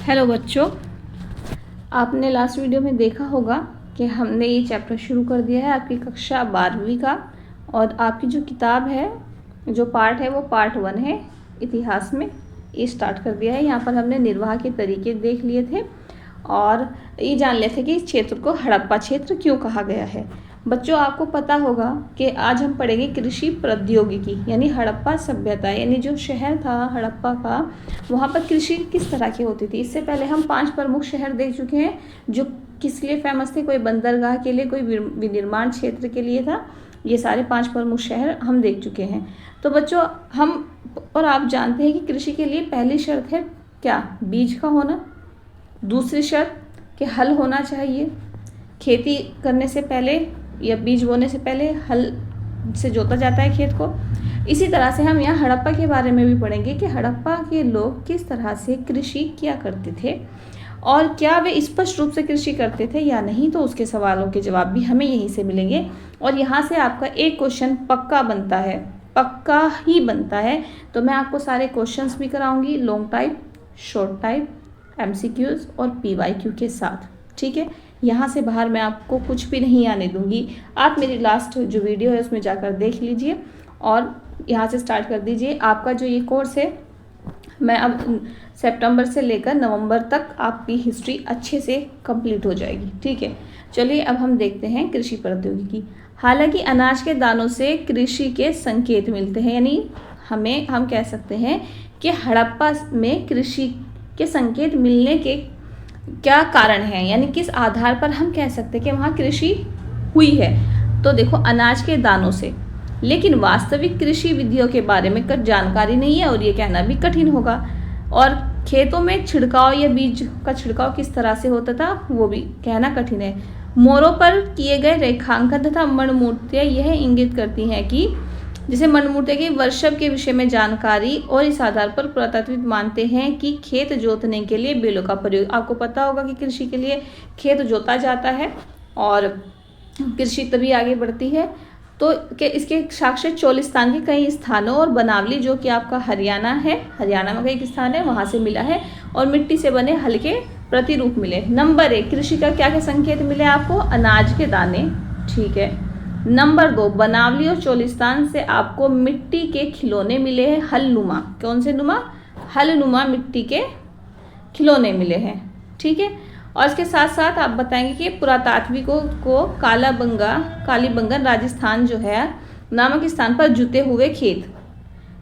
Hello बच्चों, आपने last video में देखा होगा कि हमने ये चैप्टर शुरू कर दिया है आपकी कक्षा 12वीं का। और आपकी जो किताब है, जो पार्ट है वो पार्ट 1 है इतिहास में। ये स्टार्ट कर दिया है। यहाँ पर हमने निर्वाह के तरीके देख लिए थे और ये जान लिए थे कि इस क्षेत्र को हड़प्पा क्षेत्र क्यों कहा गया है। बच्चों, आपको पता होगा कि आज हम पढ़ेंगे कृषि प्रौद्योगिकी यानी हड़प्पा सभ्यता, यानी जो शहर था हड़प्पा का, वहाँ पर कृषि किस तरह की होती थी। इससे पहले हम 5 प्रमुख शहर देख चुके हैं जो किस लिए फेमस थे। कोई बंदरगाह के लिए, कोई विनिर्माण क्षेत्र के लिए था। ये सारे 5 प्रमुख शहर हम देख चुके हैं। तो बच्चों, हम और आप जानते हैं कि कृषि के लिए पहली शर्त है क्या? बीज का होना। दूसरी शर्त कि हल होना चाहिए। खेती करने से पहले या बीज बोने से पहले हल से जोता जाता है खेत को। इसी तरह से हम यहाँ हड़प्पा के बारे में भी पढ़ेंगे कि हड़प्पा के लोग किस तरह से कृषि किया करते थे और क्या वे स्पष्ट रूप से कृषि करते थे या नहीं। तो उसके सवालों के जवाब भी हमें यहीं से मिलेंगे। और यहाँ से आपका एक क्वेश्चन पक्का बनता है, पक्का ही बनता है। तो मैं आपको सारे क्वेश्चंस भी कराऊंगी, long type, short type, MCQs और PYQ के साथ। ठीक है, यहाँ से बाहर मैं आपको कुछ भी नहीं आने दूंगी। आप मेरी लास्ट जो वीडियो है उसमें जाकर देख लीजिए और यहाँ से स्टार्ट कर दीजिए। आपका जो ये कोर्स है, मैं अब सितंबर से लेकर नवंबर तक आपकी हिस्ट्री अच्छे से कंप्लीट हो जाएगी। ठीक है, चलिए अब हम देखते हैं कृषि प्रौद्योगिकी। हालांकि अनाज के दानों से कृषि के संकेत मिलते हैं, यानी हम कह सकते हैं कि हड़प्पा में कृषि के संकेत मिलने के क्या कारण है, यानी किस आधार पर हम कह सकते हैं कि वहाँ कृषि हुई है। तो देखो, अनाज के दानों से, लेकिन वास्तविक कृषि विधियों के बारे में जानकारी नहीं है और ये कहना भी कठिन होगा। और खेतों में छिड़काव या बीज का छिड़काव किस तरह से होता था वो भी कहना कठिन है। मोरों पर किए गए रेखांकन तथा मणिमूर्तियाँ यह इंगित करती हैं कि जिसे मणिमूर्ति की वर्षभ के विषय में जानकारी, और इस आधार पर पुरातत्वविद मानते हैं कि खेत जोतने के लिए बैलों का प्रयोग। आपको पता होगा कि कृषि के लिए खेत जोता जाता है और कृषि तभी आगे बढ़ती है। तो इसके साक्ष्य चोलिस्तान के कई स्थानों और बनावली, जो कि आपका हरियाणा है, हरियाणा में कई स्थान है, वहाँ से मिला है। और मिट्टी से बने हल्के प्रतिरूप मिले। नंबर 1, कृषि का क्या क्या संकेत मिले आपको? अनाज के दाने। ठीक है। नंबर 2, बनावली और चोलिस्तान से आपको मिट्टी के खिलौने मिले हैं, हलनुमा। कौन से नुमा? हलनुमा मिट्टी के खिलौने मिले हैं। ठीक है। और इसके साथ साथ आप बताएंगे कि पुरातात्विकों को कालीबंगन राजस्थान जो है नामक स्थान पर जुते हुए खेत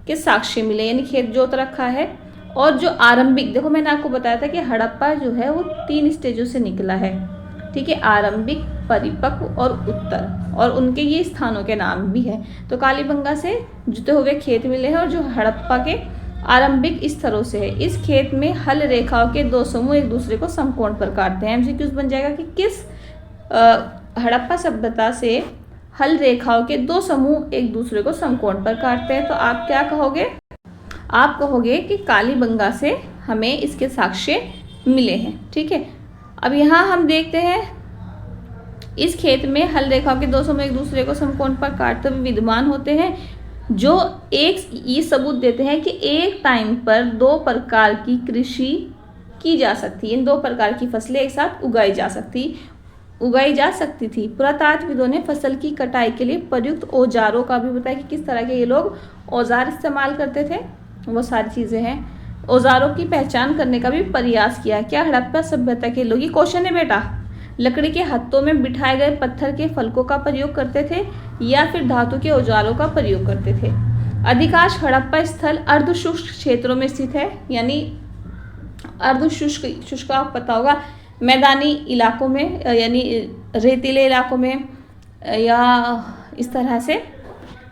के साक्ष्य मिले, यानी खेत जोत रखा है। और जो आरंभिक, देखो मैंने आपको बताया था कि हड़प्पा जो है वो 3 स्टेजों से निकला है। ठीक है, आरंभिक, परिपक्व और उत्तर, और उनके ये स्थानों के नाम भी हैं। तो कालीबंगा से जुते हुए खेत मिले हैं और जो हड़प्पा के आरंभिक स्तरों से है। इस खेत में हल रेखाओं के 2 समूह एक दूसरे को समकोण पर काटते हैं। MCQs बन जाएगा कि किस हड़प्पा सभ्यता से हल रेखाओं के 2 समूह एक दूसरे को समकोण पर काटते हैं। तो आप क्या कहोगे? आप कहोगे कि कालीबंगा से हमें इसके साक्ष्य मिले हैं। ठीक है, अब यहाँ हम देखते हैं इस खेत में हल रेखाओं के 2 समूह एक दूसरे को समकोण पर काटते हुए विद्यमान होते हैं, जो ये सबूत देते हैं कि एक टाइम पर 2 प्रकार की कृषि की जा सकती है। इन 2 प्रकार की फसलें एक साथ उगाई जा सकती थी। पुरातात्वविदों ने फसल की कटाई के लिए प्रयुक्त औजारों का भी बताया कि किस तरह के ये लोग औजार इस्तेमाल करते थे। वो सारी चीज़ें हैं। औजारों की पहचान करने का भी प्रयास किया। क्या हड़प्पा सभ्यता के लोग, ये क्वेश्चन है बेटा, लकड़ी के हत्थों में बिठाए गए पत्थर के फलकों का प्रयोग करते थे या फिर धातु के औजारों का प्रयोग करते थे? अधिकांश हड़प्पा स्थल अर्धशुष्क क्षेत्रों में स्थित है, यानी अर्धशुष्क आपको पता होगा, मैदानी इलाकों में, यानी रेतीले इलाकों में, या इस तरह से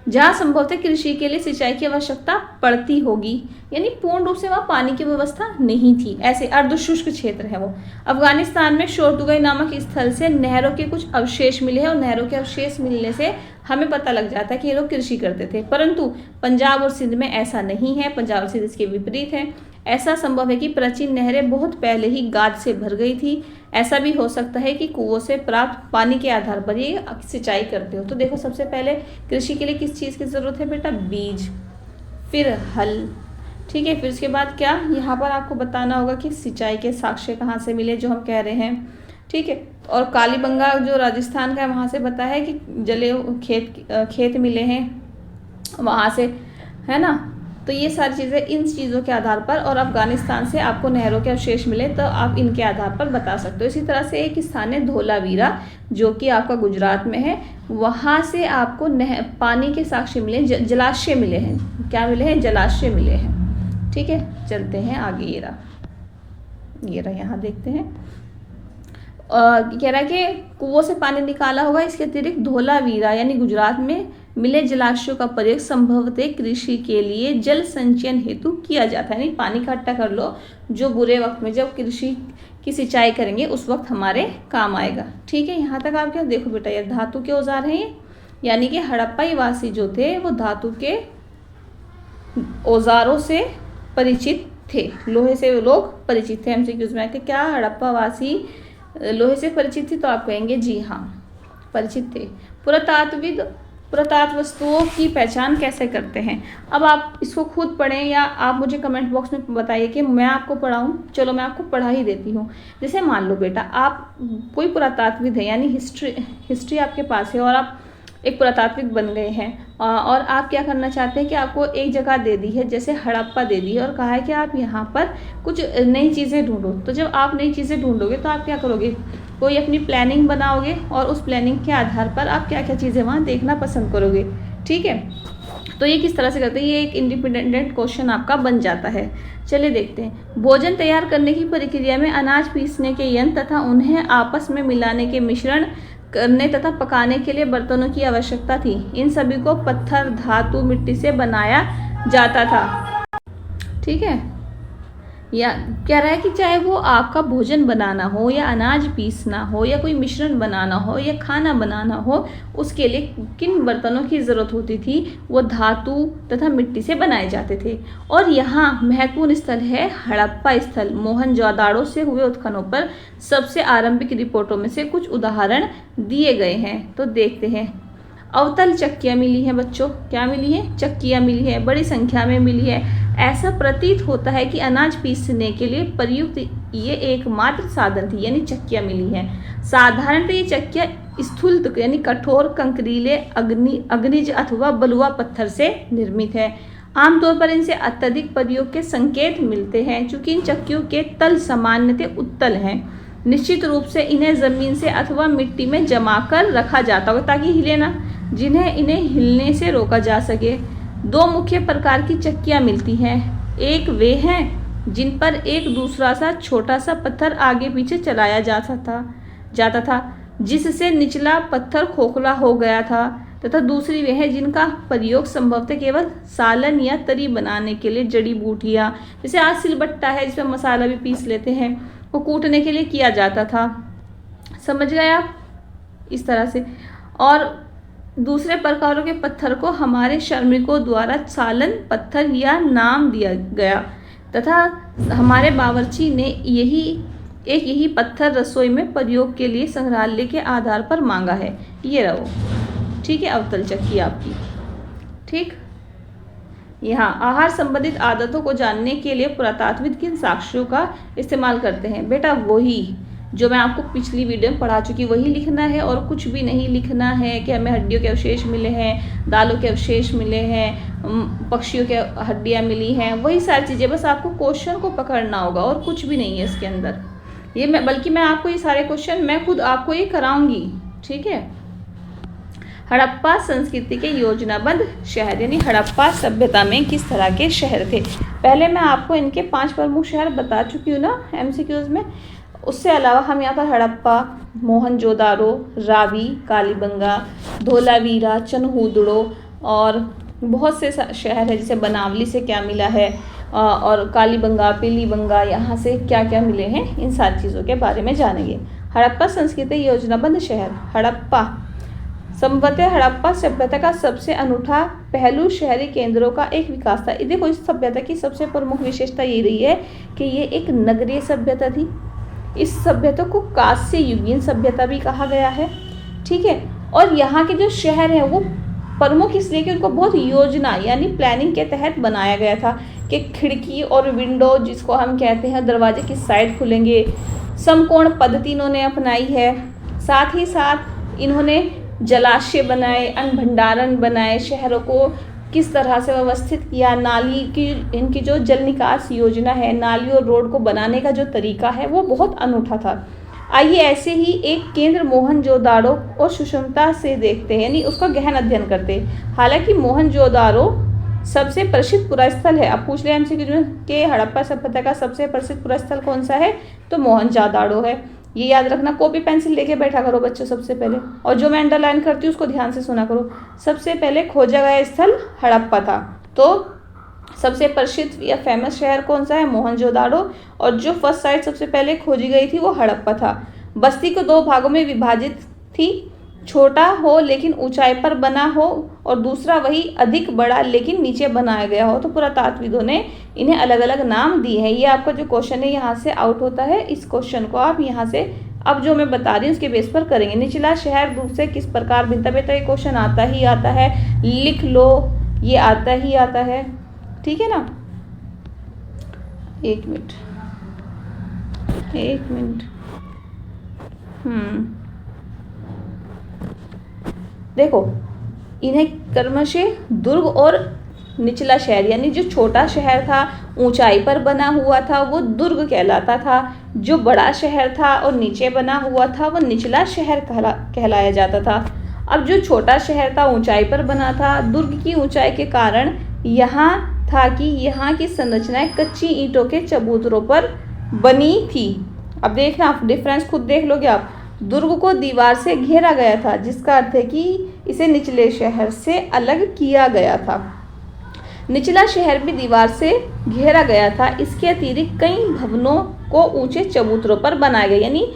जहाँ संभवतः कृषि के लिए सिंचाई की आवश्यकता पड़ती होगी, यानी पूर्ण रूप से वहाँ पानी की व्यवस्था नहीं थी, ऐसे अर्धशुष्क क्षेत्र है वो। अफगानिस्तान में शोरदुगाई नामक स्थल से नहरों के कुछ अवशेष मिले हैं और नहरों के अवशेष मिलने से हमें पता लग जाता है कि ये लोग कृषि करते थे। परंतु पंजाब और सिंध में ऐसा नहीं है, पंजाब और सिंध इसके विपरीत है। ऐसा संभव है कि प्राचीन नहरें बहुत पहले ही गाद से भर गई थी। ऐसा भी हो सकता है कि कुओं से प्राप्त पानी के आधार पर ये सिंचाई करते हो। तो देखो, सबसे पहले कृषि के लिए किस चीज़ की ज़रूरत है बेटा? बीज, फिर हल, ठीक है, फिर उसके बाद क्या यहाँ पर आपको बताना होगा कि सिंचाई के साक्ष्य कहाँ से मिले, जो हम कह रहे हैं। ठीक है, और कालीबंगा जो राजस्थान का है वहाँ से पता है कि जले खेत मिले हैं वहाँ से, है ना। तो ये सारी चीज़ें इन चीज़ों के आधार पर, और अफगानिस्तान से आपको नहरों के अवशेष मिले तो आप इनके आधार पर बता सकते हो। इसी तरह से एक स्थान है धोलावीरा जो कि आपका गुजरात में है, वहाँ से आपको पानी के साक्ष्य मिले, जलाशय मिले हैं। क्या मिले हैं? जलाशय मिले हैं। ठीक है, चलते हैं आगे। ये रहा यहाँ देखते हैं। कह रहा है कि कुओं से पानी निकाला होगा। इसके अतिरिक्त धोलावीरा यानी गुजरात में मिले जलाशयों का प्रयोग संभवतः कृषि के लिए जल संचयन हेतु किया जाता है। यानी पानी इकट्ठा कर लो, जो बुरे वक्त में जब कृषि की सिंचाई करेंगे उस वक्त हमारे काम आएगा। ठीक है, यहाँ तक आप क्या देखो बेटा, ये धातु के औजार हैं ये, यानी कि हड़प्पाई वासी जो थे वो धातु के औजारों से परिचित थे। लोहे से वो लोग परिचित थे। एमसीक्यूज में कि क्या हड़प्पा वासी लोहे से परिचित थी, तो आप कहेंगे जी हाँ, परिचित थे। पुरातात्व वस्तुओं की पहचान कैसे करते हैं? अब आप इसको खुद पढ़ें या आप मुझे कमेंट बॉक्स में बताइए कि मैं आपको पढ़ाऊँ। चलो मैं आपको पढ़ा ही देती हूँ। जैसे मान लो बेटा, आप कोई पुरातात्विद है, यानी हिस्ट्री आपके पास है और आप एक पुरातात्विक बन गए हैं, और आप क्या करना चाहते हैं कि आपको एक जगह दे दी है, जैसे हड़प्पा दे दी है, और कहा है कि आप यहाँ पर कुछ नई चीज़ें ढूंढो। तो जब आप नई चीज़ें ढूंढोगे तो आप क्या करोगे? कोई अपनी प्लानिंग बनाओगे और उस प्लानिंग के आधार पर आप क्या क्या चीज़ें वहाँ देखना पसंद करोगे। ठीक है, तो ये किस तरह से करते हैं, ये एक इंडिपेंडेंट क्वेश्चन आपका बन जाता है। चलिए देखते हैं। भोजन तैयार करने की प्रक्रिया में अनाज पीसने के यंत्र तथा उन्हें आपस में मिलाने के मिश्रण करने तथा पकाने के लिए बर्तनों की आवश्यकता थी। इन सभी को पत्थर, धातु, मिट्टी से बनाया जाता था। ठीक है, या कह रहा है कि चाहे वो आपका भोजन बनाना हो या अनाज पीसना हो या कोई मिश्रण बनाना हो या खाना बनाना हो, उसके लिए किन बर्तनों की ज़रूरत होती थी? वो धातु तथा मिट्टी से बनाए जाते थे। और यहाँ महत्वपूर्ण स्थल है हड़प्पा स्थल। मोहनजोदाड़ो से हुए उत्खननों पर सबसे आरंभिक रिपोर्टों में से कुछ उदाहरण दिए गए हैं। तो देखते हैं। अवतल चक्कियाँ मिली हैं बच्चों। क्या मिली है? चक्कियाँ मिली है, बड़ी संख्या में मिली है। ऐसा प्रतीत होता है कि अनाज पीसने के लिए प्रयुक्त ये एकमात्र साधन थी, यानी चक्कियाँ मिली हैं। साधारणतः ये चक्कियाँ स्थूल यानी कठोर कंकरीले अग्निज अथवा बलुआ पत्थर से निर्मित है। आमतौर पर इनसे अत्यधिक प्रयोग के संकेत मिलते हैं। चूँकि इन चक्कियों के तल सामान्यतः उत्तल हैं, निश्चित रूप से इन्हें ज़मीन से अथवा मिट्टी में जमा कर रखा जाता होगा ताकि हिले ना, जिन्हें इन्हें हिलने से रोका जा सके। दो मुख्य प्रकार की चक्कियाँ मिलती हैं। एक वे हैं जिन पर एक दूसरा सा छोटा सा पत्थर आगे पीछे चलाया जाता था जिससे निचला पत्थर खोखला हो गया था, तथा दूसरी वे हैं जिनका प्रयोग संभवतः केवल सालन या तरी बनाने के लिए जड़ी बूटियाँ, जैसे आज सिलबट्टा है जिसमें मसाला भी पीस लेते हैं, को कूटने के लिए किया जाता था। समझ गए आप? इस तरह से। और दूसरे प्रकारों के पत्थर को हमारे श्रमिकों द्वारा सालन पत्थर या नाम दिया गया, तथा हमारे बावर्ची ने यही पत्थर रसोई में प्रयोग के लिए संग्रहालय के आधार पर मांगा है। ये रहो। ठीक है, अवतल चक्की आपकी। ठीक, यहाँ आहार संबंधित आदतों को जानने के लिए पुरातात्विक किन साक्ष्यों का इस्तेमाल करते हैं? बेटा वही जो मैं आपको पिछली वीडियो में पढ़ा चुकी, वही लिखना है और कुछ भी नहीं लिखना है कि हमें हड्डियों के अवशेष मिले हैं, दालों के अवशेष मिले हैं, पक्षियों के हड्डियाँ मिली हैं, वही सारी चीज़ें। बस आपको क्वेश्चन को पकड़ना होगा और कुछ भी नहीं है इसके अंदर। बल्कि मैं आपको ये सारे क्वेश्चन मैं खुद आपको ये कराऊंगी। ठीक है। हड़प्पा संस्कृति के योजनाबद्ध शहर, यानी हड़प्पा सभ्यता में किस तरह के शहर थे। पहले मैं आपको इनके 5 प्रमुख शहर बता चुकी हूँ ना एमसीक्यूज में। उससे अलावा हम यहाँ पर हड़प्पा, मोहनजोदारो, रावी, कालीबंगा, धोलावीरा, चनहूदड़ो और बहुत से शहर है, जैसे बनावली से क्या मिला है और कालीबंगा, पीलीबंगा, यहाँ से क्या क्या मिले हैं, इन सारी चीज़ों के बारे में जानेंगे। हड़प्पा संस्कृति योजनाबद्ध शहर। हड़प्पा संभवतः हड़प्पा सभ्यता का सबसे अनूठा पहलू शहरी केंद्रों का एक विकास था। देखो, इस सभ्यता की सबसे प्रमुख विशेषता ये रही है कि ये एक नगरीय सभ्यता थी। इस सभ्यता को कांस्य युगीन सभ्यता भी कहा गया है। ठीक है। और यहाँ के जो शहर हैं वो प्रमुख इसलिए कि उनको बहुत योजना यानी प्लानिंग के तहत बनाया गया था। कि खिड़की और विंडो, जिसको हम कहते हैं दरवाजे की साइड खुलेंगे। समकोण पद्धति इन्होंने अपनाई है। साथ ही साथ इन्होंने जलाशय बनाए, अन्न भंडारण बनाए, शहरों को किस तरह से व्यवस्थित किया, नाली की इनकी जो जल निकास योजना है, नाली और रोड को बनाने का जो तरीका है वो बहुत अनूठा था। आइए ऐसे ही एक केंद्र मोहनजोदाड़ो और सुषमता से देखते हैं, यानी उसका गहन अध्ययन करते हैं। हालांकि मोहनजोदाड़ो सबसे प्रसिद्ध पुरास्थल है। अब पूछ ले एमसीक्यू के हड़प्पा सभ्यता का सबसे प्रसिद्ध पुरास्थल कौन सा है, तो मोहनजोदाड़ो है। ये याद रखना, कॉपी पेंसिल लेके बैठा करो बच्चों सबसे पहले, और जो मैं अंडरलाइन करती हूँ उसको ध्यान से सुना करो। सबसे पहले खोजा गया स्थल हड़प्पा था, तो सबसे प्रसिद्ध या फेमस शहर कौन सा है, मोहनजोदाड़ो, और जो फर्स्ट साइट सबसे पहले खोजी गई थी वो हड़प्पा था। बस्ती को 2 भागों में विभाजित थी, छोटा हो लेकिन ऊंचाई पर बना हो, और दूसरा वही अधिक बड़ा लेकिन नीचे बनाया गया हो। तो पुरातात्विदों ने इन्हें अलग अलग नाम दिए हैं। ये आपका जो क्वेश्चन है यहाँ से आउट होता है। इस क्वेश्चन को आप यहाँ से अब जो मैं बता रही हूँ उसके बेस पर करेंगे। निचला शहर दूसरे किस प्रकार भिन्नता, बेटा ये क्वेश्चन आता ही आता है, लिख लो, ये आता ही आता है, ठीक है ना। एक मिनट देखो, इन्हें क्रमशः दुर्ग और निचला शहर, यानी जो छोटा शहर था ऊंचाई पर बना हुआ था वो दुर्ग कहलाता था, जो बड़ा शहर था और नीचे बना हुआ था वो निचला शहर कहलाया जाता था। अब जो छोटा शहर था ऊंचाई पर बना था, दुर्ग की ऊंचाई के कारण यहाँ था कि यहाँ की संरचनाएं कच्ची ईंटों के चबूतरों पर बनी थी। अब देखना, डिफरेंस खुद देख लोगे आप। दुर्ग को दीवार से घेरा गया था, जिसका अर्थ है कि इसे निचले शहर से अलग किया गया था। निचला शहर भी दीवार से घेरा गया था। इसके अतिरिक्त कई भवनों को ऊंचे चबूतरों पर बनाए गए, यानी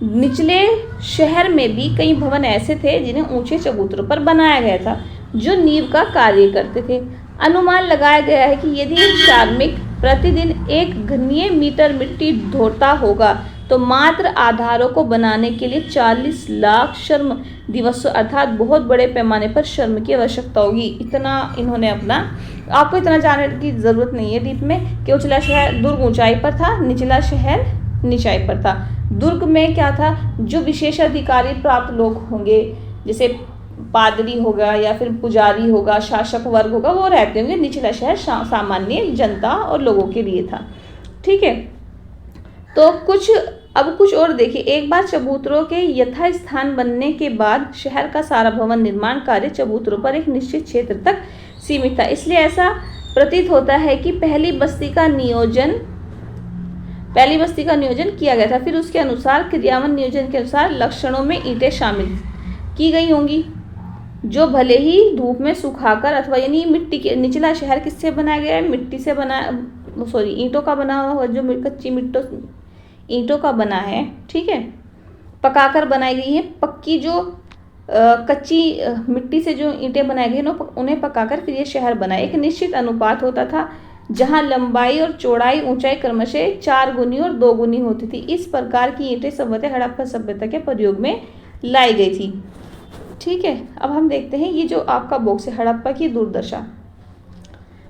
निचले शहर में भी कई भवन ऐसे थे जिन्हें ऊंचे चबूतरों पर बनाया गया था, जो नींव का कार्य करते थे। अनुमान लगाया गया है कि यदि श्रमिक प्रतिदिन 1 घनीय मीटर मिट्टी ढोता होगा तो मात्र आधारों को बनाने के लिए 40 लाख श्रम दिवसों अर्थात बहुत बड़े पैमाने पर श्रम की आवश्यकता होगी। इतना इन्होंने अपना, आपको इतना जानने की ज़रूरत नहीं है डीप में कि उचला शहर दुर्ग ऊंचाई पर था, निचला शहर नीचाई पर था। दुर्ग में क्या था, जो विशेष अधिकारी प्राप्त लोग होंगे, जैसे पादरी होगा या फिर पुजारी होगा, शासक वर्ग होगा, वो रहते होंगे। निचला शहर सामान्य जनता और लोगों के लिए था, ठीक है। तो कुछ और देखिए। एक बार चबूतरों के यथास्थान बनने के बाद शहर का सारा भवन निर्माण कार्य चबूतरों पर एक निश्चित क्षेत्र तक सीमित था। इसलिए ऐसा प्रतीत होता है कि पहली बस्ती का नियोजन किया गया था। फिर उसके अनुसार क्रियावन नियोजन के अनुसार लक्षणों में ईंटें शामिल की गई होंगी, जो भले ही धूप में सुखाकर अथवा, यानी मिट्टी के, निचला शहर किससे बनाया गया है, मिट्टी से बना, सॉरी ईंटों का बना हुआ, जो कच्ची ईंटों का बना है, ठीक है, पकाकर बनाई गई है। पक्की जो कच्ची मिट्टी से जो ईंटें बनाई गई हैं उन्हें पकाकर फिर ये शहर बना। एक निश्चित अनुपात होता था जहां लंबाई और चौड़ाई ऊंचाई क्रमशः 4 गुनी और 2 गुनी होती थी। इस प्रकार की ईंटें संभवतः हड़प्पा सभ्यता के प्रयोग में लाई गई थी, ठीक है। अब हम देखते हैं ये जो आपका बॉक्स है, हड़प्पा की दुर्दशा।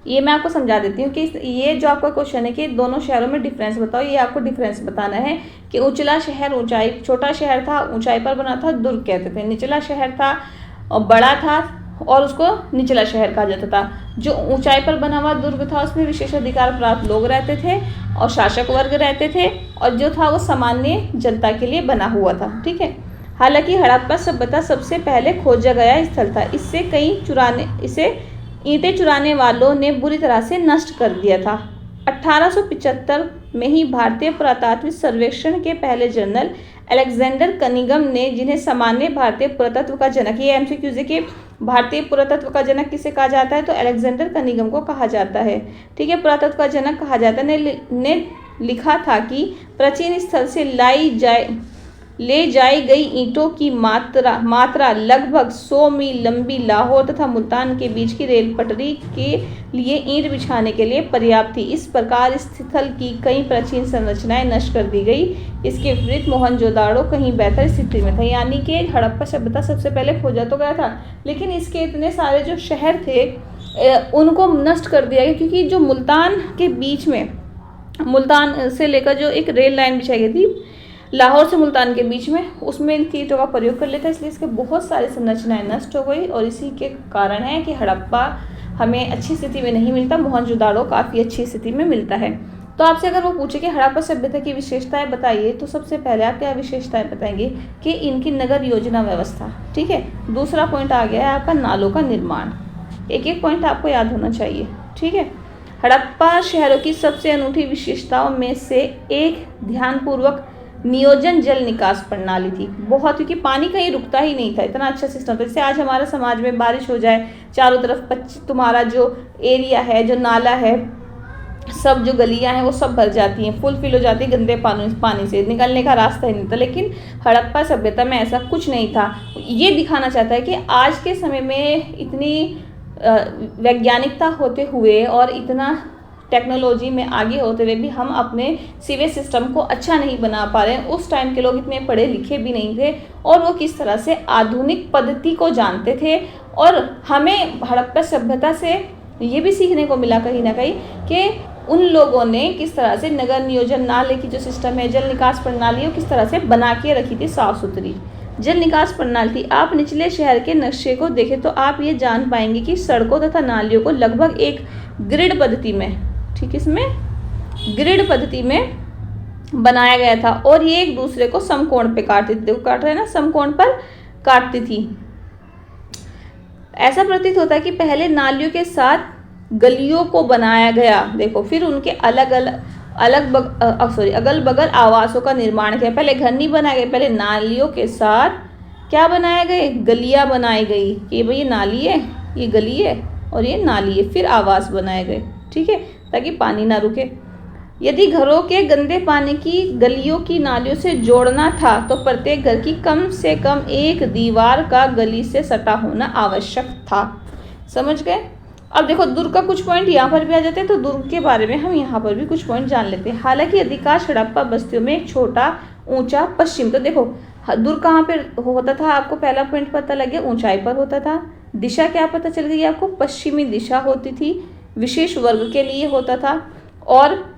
ये मैं आपको समझा देती हूँ कि ये जो आपका क्वेश्चन है कि दोनों शहरों में डिफरेंस बताओ, ये आपको डिफरेंस बताना है कि उचला शहर ऊंचाई, छोटा शहर था ऊंचाई पर बना था, दुर्ग कहते थे। निचला शहर था और बड़ा था और उसको निचला शहर कहा जाता था। जो ऊंचाई पर बना हुआ दुर्ग था उसमें विशेष अधिकार प्राप्त लोग रहते थे और शासक वर्ग रहते थे, और जो था वो सामान्य जनता के लिए बना हुआ था, ठीक है। हालांकि हड़प्पा सभ्यता सबसे पहले खोजा गया स्थल था। इसे ईंटें चुराने वालों ने बुरी तरह से नष्ट कर दिया था। 1875 में ही भारतीय पुरातात्विक सर्वेक्षण के पहले जनरल अलेक्जेंडर कनिंघम ने, जिन्हें सामान्य भारतीय पुरातत्व का जनक, ये एमसीक्यूज के भारतीय पुरातत्व का जनक किसे कहा जाता है, तो अलेक्जेंडर कनिंघम को कहा जाता है, ठीक है, पुरातत्व का जनक कहा जाता है, ने लिखा था कि प्राचीन स्थल से ले जाई गई ईंटों की मात्रा लगभग 100 मील लंबी लाहौर तथा मुल्तान के बीच की रेल पटरी के लिए ईंट बिछाने के लिए पर्याप्त थी। इस प्रकार स्थल की कई प्राचीन संरचनाएं नष्ट कर दी गई। इसके विपरीत मोहनजोदाड़ो कहीं बेहतर स्थिति में था। यानी कि हड़प्पा सभ्यता सबसे पहले खोजा तो गया था, लेकिन इसके इतने सारे जो शहर थे उनको नष्ट कर दिया गया, क्योंकि जो मुल्तान के बीच में, मुल्तान से लेकर जो एक रेल लाइन बिछाई गई थी लाहौर से मुल्तान के बीच में, उसमें इन ईंटों का प्रयोग कर लेता है, इसलिए इसके बहुत सारी संरचनाएं नष्ट हो गई। और इसी के कारण है कि हड़प्पा हमें अच्छी स्थिति में नहीं मिलता, मोहनजोदाड़ो काफ़ी अच्छी स्थिति में मिलता है। तो आपसे अगर वो पूछे कि हड़प्पा सभ्यता की विशेषताएं बताइए, तो सबसे पहले आप क्या विशेषताएं बताएंगे कि इनकी नगर योजना व्यवस्था, ठीक है। दूसरा पॉइंट आ गया है आपका नालों का निर्माण। एक एक पॉइंट आपको याद होना चाहिए, ठीक है। हड़प्पा शहरों की सबसे अनूठी विशेषताओं में से एक ध्यानपूर्वक नियोजन जल निकास प्रणाली थी। बहुत, क्योंकि पानी कहीं रुकता ही नहीं था, इतना अच्छा सिस्टम था। जैसे आज हमारे समाज में बारिश हो जाए, चारों तरफ तुम्हारा जो एरिया है, जो नाला है, सब जो गलियां हैं वो सब भर जाती हैं, फुल फिल हो जाती है गंदे पानी से, निकलने का रास्ता ही नहीं था। लेकिन हड़प्पा सभ्यता में ऐसा कुछ नहीं था। ये दिखाना चाहता है कि आज के समय में इतनी वैज्ञानिकता होते हुए और इतना टेक्नोलॉजी में आगे होते हुए भी हम अपने सीवेज सिस्टम को अच्छा नहीं बना पा रहे हैं। उस टाइम के लोग इतने पढ़े लिखे भी नहीं थे और वो किस तरह से आधुनिक पद्धति को जानते थे। और हमें हड़प्पा सभ्यता से ये भी सीखने को मिला कहीं ना कहीं कि उन लोगों ने किस तरह से नगर नियोजन, नाले की जो सिस्टम है, जल निकास प्रणाली है, किस तरह से बना के रखी थी, साफ सुथरी जल निकास प्रणाली थी। आप निचले शहर के नक्शे को देखें तो आप ये जान पाएंगे कि सड़कों तथा नालियों को लगभग एक ग्रिड पद्धति में, ठीक, इसमें ग्रिड पद्धति में बनाया गया था और ये एक दूसरे को समकोण पे काटती थी। देखो काट रहे हैं ना, समकोण पर काटती थी। ऐसा प्रतीत होता है कि पहले नालियों के साथ गलियों को बनाया गया, देखो, फिर उनके अगल बगल आवासों का निर्माण किया। पहले घर नहीं बनाए गए, पहले नालियों के साथ क्या बनाए गए, गलियां बनाई गई कि भाई ये नाली है, ये गली है और ये नाली है, फिर आवास बनाए गए, ठीक है, ताकि पानी ना रुके। यदि घरों के गंदे पानी की गलियों की नालियों से जोड़ना था तो प्रत्येक घर की कम से कम एक दीवार का गली से सटा होना आवश्यक था। समझ गए। अब देखो दुर्ग का कुछ पॉइंट यहाँ पर भी आ जाते हैं, तो दुर्ग के बारे में हम यहाँ पर भी कुछ पॉइंट जान लेते हैं। हालांकि अधिकांश हड़प्पा बस्तियों में एक छोटा ऊंचा पश्चिम, तो देखो दुर्ग कहाँ पे होता था, आपको पहला पॉइंट पता लग गया, ऊंचाई पर होता था। दिशा क्या पता चल गई आपको, पश्चिमी दिशा होती थी, विशेष वर्ग के लिए होता था। और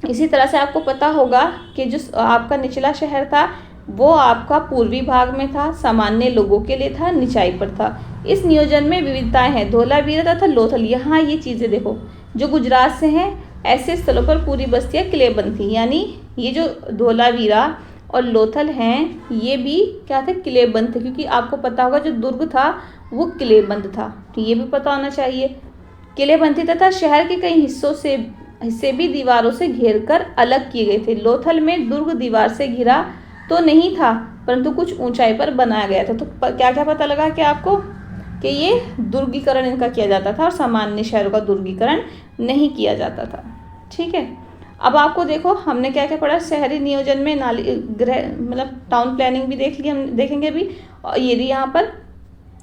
इसी तरह से आपको पता होगा कि जो आपका निचला शहर था वो आपका पूर्वी भाग में था, सामान्य लोगों के लिए था, निचाई पर था। इस नियोजन में विविधताएं हैं, धोलावीरा तथा लोथल। यहाँ ये चीज़ें देखो, जो गुजरात से हैं ऐसे स्थलों पर पूरी बस्तियाँ किलेबंद थी, यानी ये जो धोलावीरा और लोथल हैं ये भी क्या थे, किलेबंद थे, क्योंकि आपको पता होगा जो दुर्ग था वो किलेबंद था, तो ये भी पता होना चाहिए। किलेबंद थी तथा शहर के कई हिस्से भी दीवारों से घेरकर अलग किए गए थे। लोथल में दुर्ग दीवार से घिरा तो नहीं था, परंतु कुछ ऊंचाई पर बनाया गया था। तो क्या क्या पता लगा कि आपको कि ये दुर्गीकरण इनका किया जाता था और सामान्य शहरों का दुर्गीकरण नहीं किया जाता था, ठीक है। अब आपको देखो हमने क्या क्या पढ़ा, शहरी नियोजन में नाली मतलब टाउन प्लानिंग भी देख लिया, हम देखेंगे अभी। और ये भी यहाँ पर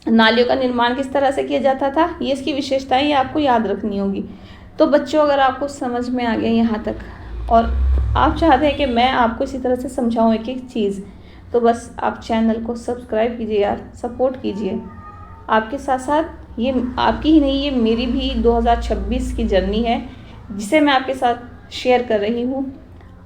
नालियों का निर्माण किस तरह से किया जाता था, ये इसकी विशेषताएं ये आपको याद रखनी होगी। तो बच्चों अगर आपको समझ में आ गया यहाँ तक और आप चाहते हैं कि मैं आपको इसी तरह से समझाऊँ एक एक चीज़, तो बस आप चैनल को सब्सक्राइब कीजिए यार, सपोर्ट कीजिए। आपके साथ साथ ये आपकी ही नहीं, ये मेरी भी 2026 की जर्नी है जिसे मैं आपके साथ शेयर कर रही हूँ।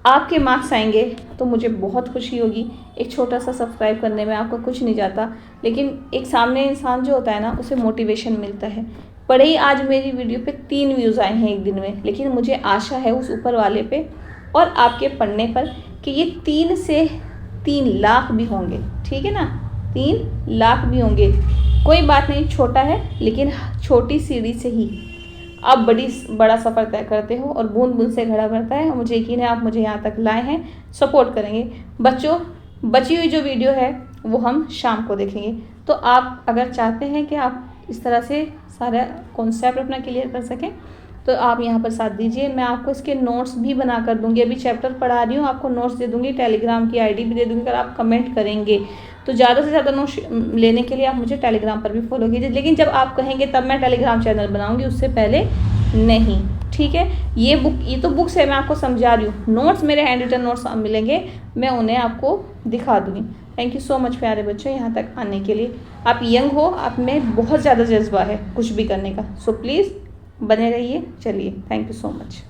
आपके मार्क्स आएंगे तो मुझे बहुत खुशी होगी। एक छोटा सा सब्सक्राइब करने में आपका कुछ नहीं जाता, लेकिन एक सामने इंसान जो होता है ना उसे मोटिवेशन मिलता है। पढ़े ही आज मेरी वीडियो पे 3 व्यूज़ आए हैं एक दिन में, लेकिन मुझे आशा है उस ऊपर वाले पे और आपके पढ़ने पर कि ये 3 से 3 लाख भी होंगे, ठीक है ना, 3 लाख भी होंगे। कोई बात नहीं, छोटा है, लेकिन छोटी सीढ़ी से ही आप बड़ा सफ़र तय करते हो और बूंद बूंद से घड़ा भरता है। और मुझे यकीन है आप मुझे यहाँ तक लाए हैं, सपोर्ट करेंगे। बच्चों, बची हुई जो वीडियो है वो हम शाम को देखेंगे। तो आप अगर चाहते हैं कि आप इस तरह से सारा कॉन्सेप्ट अपना क्लियर कर सकें तो आप यहाँ पर साथ दीजिए। मैं आपको इसके नोट्स भी बना कर दूँगी, अभी चैप्टर पढ़ा रही हूँ, आपको नोट्स दे दूँगी, टेलीग्राम की आईडी भी दे दूँगी। अगर आप कमेंट करेंगे तो ज़्यादा से ज़्यादा नोट्स लेने के लिए आप मुझे टेलीग्राम पर भी फॉलो कीजिए, लेकिन जब आप कहेंगे तब मैं टेलीग्राम चैनल बनाऊँगी, उससे पहले नहीं, ठीक है। ये तो बुक्स है, मैं आपको समझा रही हूँ। नोट्स मेरे हैंड रिटन नोट्स मिलेंगे, मैं उन्हें आपको दिखा दूँगी। थैंक यू सो मच प्यारे बच्चों यहाँ तक आने के लिए। आप यंग हो, आप में बहुत ज़्यादा जज्बा है कुछ भी करने का, सो प्लीज़ बने रहिए। चलिए, थैंक यू सो मच।